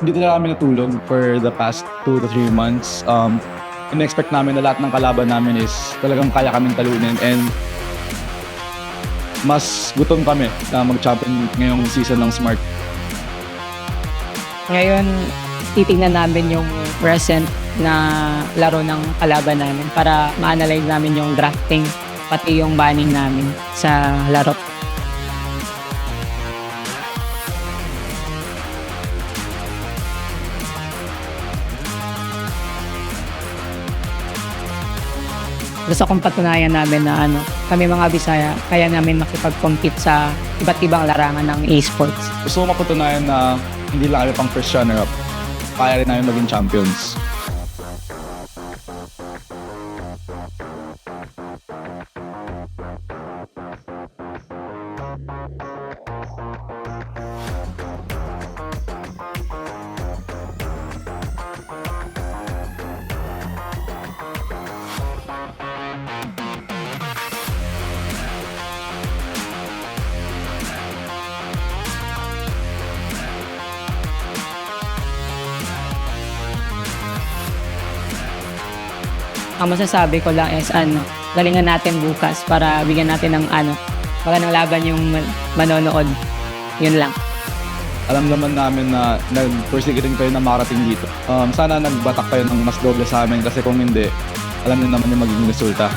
Hindi talaga kami natulog for the past 2 to 3 months. In-expect namin na lahat ng kalaban namin is talagang kaya kaming talunin, and mas gutom kami na mag-champion ngayong season ng Smart. Ngayon, titignan namin yung present na laro ng kalaban namin para ma-analyze namin yung drafting pati yung banning namin sa laro. Gusto kong patunayan namin na kami mga Bisaya, kaya namin makipag-compete sa iba't ibang larangan ng esports. Gusto ko mapatunayan na hindi lang kami pang first runner-up. Kaya rin namin maging champions. Ang masasabi ko lang is galingan natin bukas para bigyan natin ng wala nang laban yung manonood. Yun lang. Alam naman namin na nag-pursige rin kayo na makarating dito. Sana nagbatak kayo ng mas doble sa amin, kasi kung hindi, alam niyo naman yung magiging resulta.